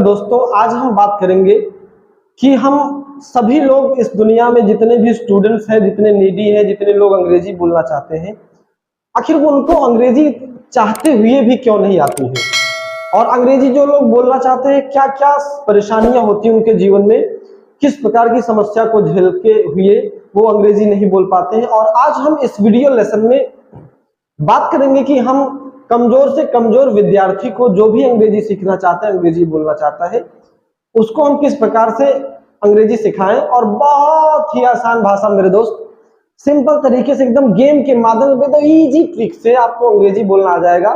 दोस्तों, आज हम बात करेंगे कि हम सभी लोग इस दुनिया में जितने भी स्टूडेंट्स हैं, जितने नीडी हैं, जितने लोग अंग्रेजी बोलना चाहते हैं, आखिर वो उनको अंग्रेजी चाहते हुए भी क्यों नहीं आती है। और अंग्रेजी जो लोग बोलना चाहते हैं, क्या क्या परेशानियां होती हैं उनके जीवन में, किस प्रकार की समस्या को झेलते हुए वो अंग्रेजी नहीं बोल पाते हैं। और आज हम इस वीडियो लेसन में बात करेंगे कि हम कमजोर से कमजोर विद्यार्थी को, जो भी अंग्रेजी सीखना चाहता है, अंग्रेजी बोलना चाहता है, उसको हम किस प्रकार से अंग्रेजी सिखाएं। और बहुत ही आसान भाषा मेरे दोस्त, सिंपल तरीके से, एकदम गेम के माध्यम से, तो इजी ट्रिक से आपको अंग्रेजी बोलना आ जाएगा।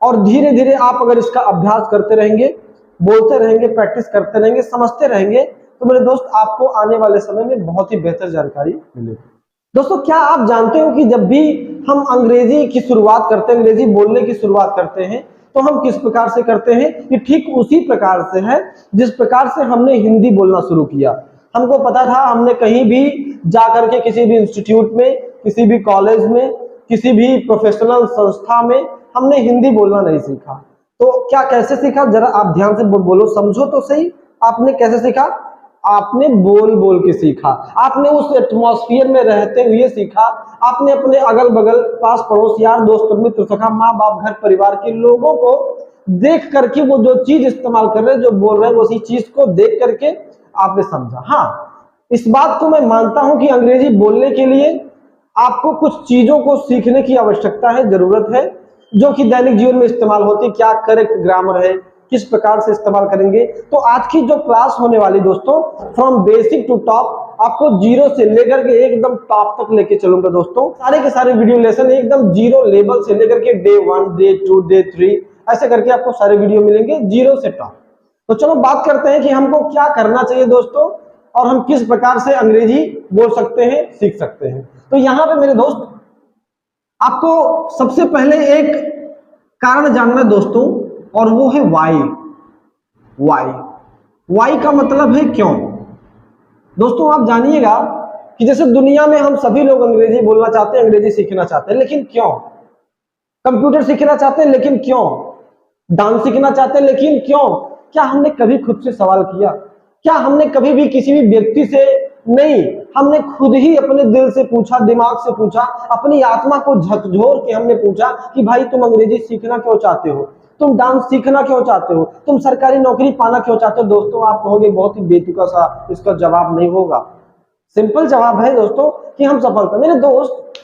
और धीरे धीरे आप अगर इसका अभ्यास करते रहेंगे, बोलते रहेंगे, प्रैक्टिस करते रहेंगे, समझते रहेंगे, तो मेरे दोस्त आपको आने वाले समय में बहुत ही बेहतर जानकारी मिलेगी। दोस्तों, क्या आप जानते हो कि जब भी हम अंग्रेजी की शुरुआत करते हैं, अंग्रेजी बोलने की शुरुआत करते हैं, तो हम किस प्रकार से करते हैं? कि ठीक उसी प्रकार से है जिस प्रकार से हमने हिंदी बोलना शुरू किया। हमको पता था, हमने कहीं भी जाकर के किसी भी इंस्टीट्यूट में, किसी भी कॉलेज में, किसी भी प्रोफेशनल संस्था में हमने हिंदी बोलना नहीं सीखा। तो क्या कैसे सीखा? जरा आप ध्यान से बोलो, समझो तो सही। आपने कैसे सीखा? आपने बोल बोल के सीखा, आपने उस एटमॉस्फेयर में रहते हुए सीखा। आपने अपने अगल बगल, पास पड़ोस, यार दोस्त, मित्र, सखा, माँ बाप, घर परिवार के लोगों को देख करके वो जो चीज इस्तेमाल कर रहे हैं, जो बोल रहे हैं, उसी चीज को देख करके आपने समझा। हाँ, इस बात को मैं मानता हूं कि अंग्रेजी बोलने के लिए आपको कुछ चीजों को सीखने की आवश्यकता है, जरूरत है, जो कि दैनिक जीवन में इस्तेमाल होती है। क्या करेक्ट ग्रामर है, किस प्रकार से इस्तेमाल करेंगे। तो आज की जो क्लास होने वाली दोस्तों, फ्रॉम बेसिक टू टॉप, आपको जीरो से लेकर के एकदम टॉप तक लेके चलूंगा दोस्तों। सारे के सारे वीडियो लेसन एकदम जीरो लेवल से लेकर के डे 1, डे 2, डे 3, ऐसे करके आपको सारे वीडियो मिलेंगे जीरो से टॉप। तो चलो बात करते हैं कि हमको क्या करना चाहिए दोस्तों, और हम किस प्रकार से अंग्रेजी बोल सकते हैं, सीख सकते हैं। तो यहाँ पे मेरे दोस्त, आपको सबसे पहले एक कारण जानना है दोस्तों, और वो है वाई। वाई का मतलब है क्यों। दोस्तों, आप जानिएगा कि जैसे दुनिया में हम सभी लोग अंग्रेजी बोलना चाहते हैं, अंग्रेजी सीखना चाहते हैं, लेकिन क्यों? कंप्यूटर सीखना चाहते हैं, लेकिन क्यों? डांस सीखना चाहते हैं, लेकिन क्यों? क्या हमने कभी खुद से सवाल किया? क्या हमने कभी भी किसी भी व्यक्ति से नहीं, हमने खुद ही अपने दिल से पूछा, दिमाग से पूछा, अपनी आत्मा को झकझोर के हमने पूछा कि भाई तुम अंग्रेजी सीखना क्यों चाहते हो, तुम डांस सीखना क्यों चाहते हो, तुम सरकारी नौकरी पाना क्यों चाहते हो? दोस्तों, आप कहोगे बहुत ही बेतुका सा, इसका जवाब नहीं होगा। सिंपल जवाब है दोस्तों कि हम सफलता। मेरे दोस्त,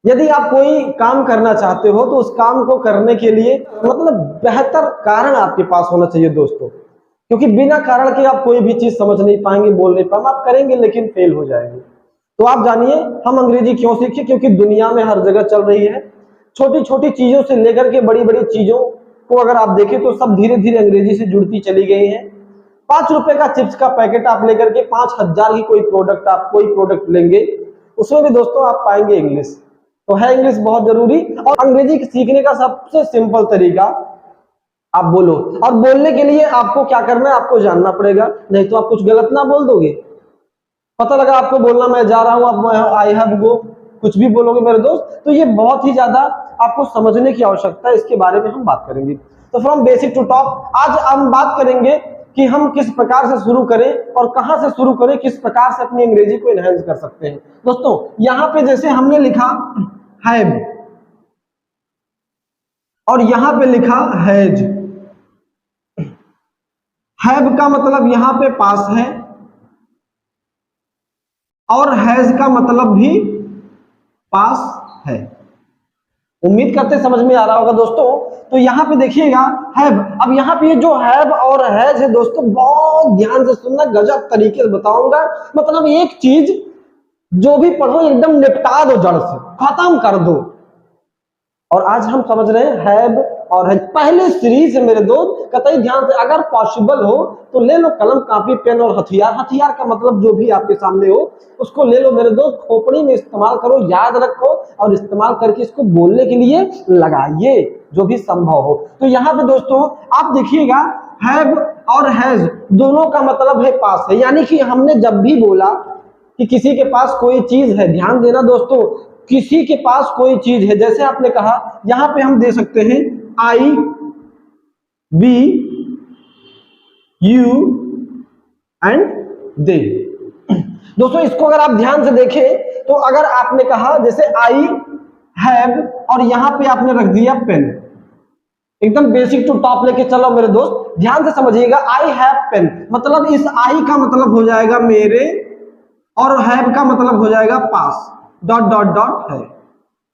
यदि आप कोई काम करना चाहते हो, तो उस काम को करने के लिए मतलब बेहतर कारण आपके पास होना चाहिए दोस्तों, क्योंकि बिना कारण के आप कोई भी चीज समझ नहीं पाएंगे, बोल नहीं पाएंगे, आप करेंगे लेकिन फेल हो जाएंगे। तो आप जानिए हम अंग्रेजी क्यों सीखे? क्योंकि दुनिया में हर जगह चल रही है, छोटी छोटी चीजों से लेकर के बड़ी बड़ी चीजों को अगर आप देखें तो सब धीरे धीरे अंग्रेजी से जुड़ती चली गई है। 5 रुपए का चिप्स का पैकेट आप लेकर के 5,000 की कोई प्रोडक्ट लेंगे, उसमें भी दोस्तों आप पाएंगे इंग्लिश। तो है इंग्लिश बहुत जरूरी। और अंग्रेजी सीखने का सबसे सिंपल तरीका, आप बोलो। और बोलने के लिए आपको क्या करना है? आपको जानना पड़ेगा, नहीं तो आप कुछ गलत ना बोल दोगे। पता लगा आपको बोलना मैं जा रहा हूं, आप आई हैव गो, कुछ भी बोलोगे मेरे दोस्त, तो ये बहुत ही ज्यादा आपको समझने की आवश्यकता है। इसके बारे में हम बात करेंगे। तो फ्रॉम बेसिक टू टॉप, आज हम बात करेंगे कि हम किस प्रकार से शुरू करें और कहां से शुरू करें, किस प्रकार से अपनी अंग्रेजी को एनहांस कर सकते हैं। दोस्तों, यहां पे जैसे हमने लिखा हैव और यहां पे लिखा हैज। हैव का मतलब यहां पे पास है, और हैज का मतलब भी पास है। उम्मीद करते समझ में आ रहा होगा दोस्तों। तो यहां पे देखिएगा हैव। अब यहां पे जो हैव और हैज है दोस्तों, बहुत ध्यान से सुनना, गजब तरीके से बताऊंगा। मतलब एक चीज जो भी पढ़ो एकदम निपटा दो, जड़ से खत्म कर दो। और आज हम समझ रहे हैं हैव और हैज। पहले सीरीज है मेरे दोस्त, कतई ध्यान से, अगर पॉसिबल हो तो ले लो कलम, कापी, पेन और हथियार। हथियार का मतलब जो भी आपके सामने हो उसको ले लो मेरे दोस्त, खोपड़ी में इस्तेमाल करो, याद रखो, और इस्तेमाल करके इसको बोलने के लिए लगाइए जो भी संभव हो। तो यहाँ पे दोस्तों आप देखिएगा, हैव और हैज दोनों का मतलब है पास है। यानी कि हमने जब भी बोला कि किसी के पास कोई चीज है, ध्यान देना दोस्तों, किसी के पास कोई चीज है, जैसे आपने कहा, यहां पे हम दे सकते हैं आई बी यू एंड दे। दोस्तों इसको अगर आप ध्यान से देखें तो अगर आपने कहा जैसे आई हैव और यहां पे आपने रख दिया पेन, एकदम बेसिक टू टॉप लेके चलो मेरे दोस्त, ध्यान से समझिएगा। आई हैव पेन मतलब इस आई का मतलब हो जाएगा मेरे, और हैव का मतलब हो जाएगा पास, डॉट डॉट डॉट है।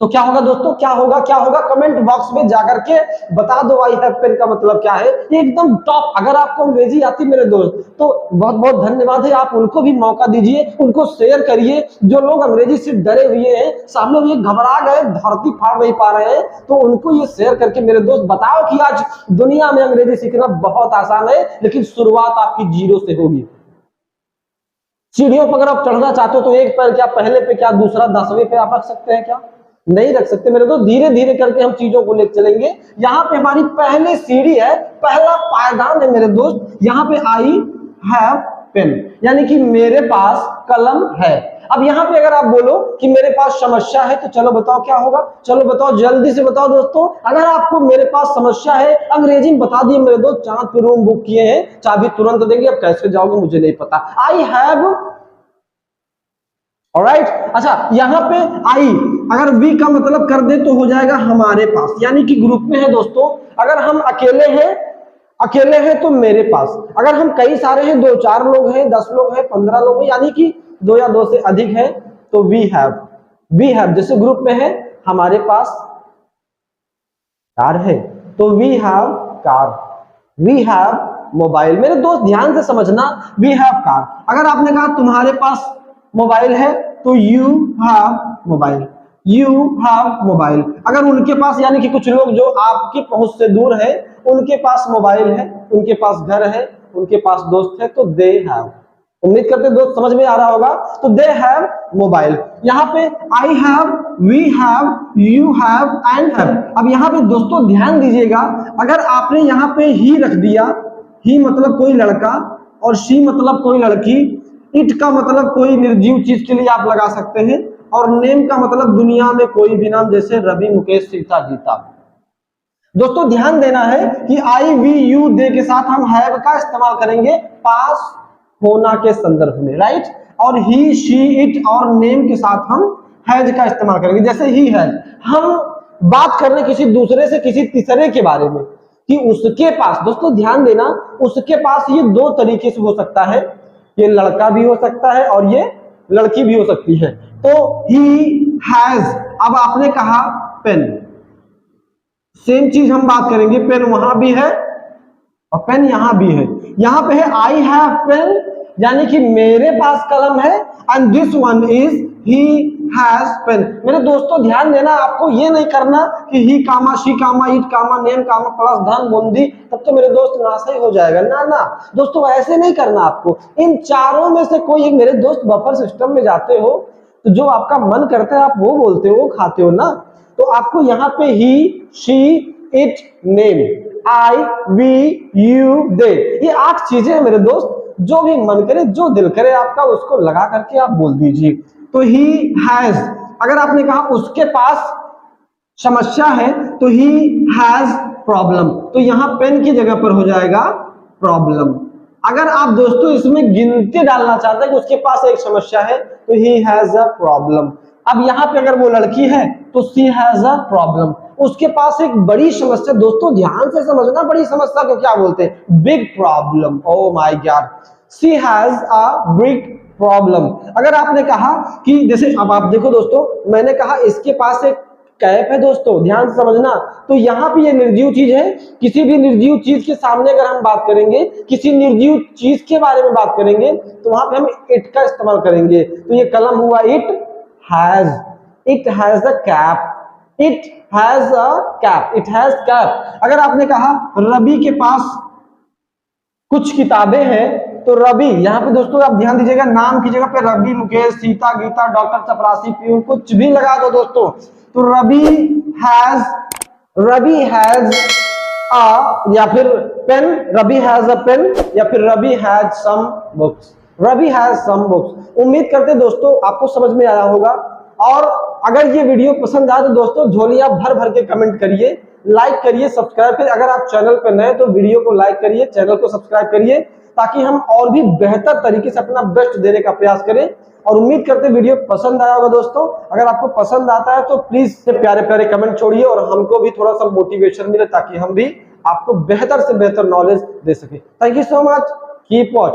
तो क्या होगा दोस्तों, क्या होगा, क्या होगा, कमेंट बॉक्स में जाकर के बता दो आई हैव पेन का मतलब क्या है। ये एकदम टॉप। अगर आपको अंग्रेजी आती मेरे दोस्त तो बहुत बहुत धन्यवाद है, आप उनको भी मौका दीजिए, उनको शेयर करिए। जो लोग अंग्रेजी से डरे हुए हैं, सामने हुए घबरा गए, धरती फाड़ नहीं पा रहे हैं, तो उनको ये शेयर करके मेरे दोस्त बताओ कि आज दुनिया में अंग्रेजी सीखना बहुत आसान है, लेकिन शुरुआत आपकी जीरो से होगी। सीढ़ियों पर अगर आप चढ़ना चाहते हो तो एक पैर क्या पहले पे, क्या दूसरा 10वें पे आप रख सकते हैं क्या? नहीं रख सकते मेरे दोस्त। धीरे धीरे करके हम चीजों को ले चलेंगे। यहाँ पे हमारी पहली सीढ़ी है, पहला पायदान है मेरे दोस्त। यहाँ पे आई हैव पेन यानी कि मेरे पास कलम है। अब यहाँ पे अगर आप बोलो कि मेरे पास समस्या है, तो चलो बताओ क्या होगा, चलो बताओ, जल्दी से बताओ दोस्तों। अगर आपको मेरे पास समस्या है अंग्रेजी में बता दिए मेरे दोस्त, चांद पे रूम बुक किए हैं, चाबी तुरंत देंगे, अब कैसे जाओगे मुझे नहीं पता। I have, alright. अच्छा यहां पे आई अगर वी का मतलब कर दे तो हो जाएगा हमारे पास, यानी कि ग्रुप में है दोस्तों। अगर हम अकेले हैं तो मेरे पास। अगर हम कई सारे हैं, 2-4 लोग हैं, 10 लोग हैं, 15 लोग हैं, यानी कि 2 या 2 से अधिक है, तो वी हैव जैसे ग्रुप में है, हमारे पास कार है तो we have car. We have mobile. मेरे दोस्त ध्यान से समझना, वी हैव कार। अगर आपने कहा तुम्हारे पास मोबाइल है तो you have mobile, you have mobile. अगर उनके पास, यानी कि कुछ लोग जो आपकी पहुंच से दूर है, उनके पास मोबाइल है, उनके पास घर है, उनके पास दोस्त है, तो दे हैव। उम्मीद करते दोस्त समझ में आ रहा होगा। तो दे हैव मोबाइल। यहाँ पे I have, we have, you have and have. अब यहाँ पे दोस्तों ध्यान दीजिएगा, अगर आपने यहाँ पे ही रख दिया, ही मतलब कोई लड़का और शी मतलब कोई लड़की, इट का मतलब कोई निर्जीव चीज के लिए आप लगा सकते हैं, और नेम का मतलब दुनिया में कोई भी नाम, जैसे रवि, मुकेश, सीता, गीता। दोस्तों ध्यान देना है कि आई, वी, यू, दे के साथ हम हैव का इस्तेमाल करेंगे पास होना के संदर्भ में, राइट। और ही, शी, इट और नेम के साथ हम हैज का इस्तेमाल करेंगे। जैसे ही हैज, हम बात कर रहे हैं किसी दूसरे से, किसी तीसरे के बारे में, कि उसके पास, दोस्तों ध्यान देना, उसके पास ये 2 तरीके से हो सकता है, ये लड़का भी हो सकता है और ये लड़की भी हो सकती है। तो ही हैज, अब आपने कहा पेन, सेम चीज हम बात करेंगे, पेन वहां भी है और पेन यहां भी है। यहां पे है आई हैव पेन यानी कि मेरे पास कलम है, and this one is he has pen. मेरे दोस्तों ध्यान देना, आपको ये नहीं करना कि he comma, she comma, it comma, name comma plus धन बूंदी, तब तो मेरे दोस्त नासा ही हो जाएगा। ना ना दोस्तों, ऐसे नहीं करना आपको। इन चारों में से कोई एक, मेरे दोस्त बफर सिस्टम में जाते हो तो जो आपका मन करता है आप वो बोलते हो, खाते हो ना। तो आपको यहाँ पे he, she, it, name, I, we, you, they, ये 8 चीजें हैं मेरे दोस्त। जो भी मन करे, जो दिल करे आपका, उसको लगा करके आप बोल दीजिए। तो ही हैज, अगर आपने कहा उसके पास समस्या है तो ही हैज प्रॉब्लम, तो यहां पेन की जगह पर हो जाएगा प्रॉब्लम। अगर आप दोस्तों इसमें गिनती डालना चाहते हैं कि उसके पास एक समस्या है तो ही हैज अ प्रॉब्लम। अब यहाँ पे अगर वो लड़की है तो सी हैज अ प्रॉब्लम, उसके पास एक बड़ी समस्या। दोस्तों ध्यान से समझना, बड़ी समस्या को क्या बोलते हैं? Big problem. Oh my god, she has a big problem. अगर आपने कहा कि जैसे, अब आप देखो दोस्तों, मैंने कहा इसके पास एक कैप है, दोस्तों ध्यान से समझना, तो यहाँ पे ये निर्जीव चीज है। किसी भी निर्जीव चीज के सामने अगर हम बात करेंगे, किसी निर्जीव चीज के बारे में बात करेंगे, तो वहां पे हम इट का इस्तेमाल करेंगे। तो ये कलम हुआ it has, it has a cap, it has a cap, it has cap. अगर आपने कहा रवि के पास कुछ किताबें हैं, तो रवि, यहाँ पे दोस्तों आप ध्यान दीजिएगा, नाम की जगह पे रवि, मुकेश, सीता, गीता, डॉक्टर, चपरासी, पीयूष, कुछ भी लगा दो दोस्तों। तो रवि हैज अ, या फिर pen, Ravi has a pen, या फिर Ravi has some books, Ravi has some books. उम्मीद करते दोस्तों आपको समझ में आया होगा। और अगर ये वीडियो पसंद आए तो दोस्तों झोलियां भर भर के कमेंट करिए, लाइक करिए, सब्सक्राइब करिए। अगर आप चैनल पर नए तो वीडियो को लाइक करिए, चैनल को सब्सक्राइब करिए, ताकि हम और भी बेहतर तरीके से अपना बेस्ट देने का प्रयास करें। और उम्मीद करते हैं वीडियो पसंद आया होगा दोस्तों। अगर आपको पसंद आता है तो प्लीज प्यारे प्यारे कमेंट छोड़िए और हमको भी थोड़ा सा मोटिवेशन मिले, ताकि हम भी आपको बेहतर से बेहतर नॉलेज दे सके। Thank you so much, keep watching.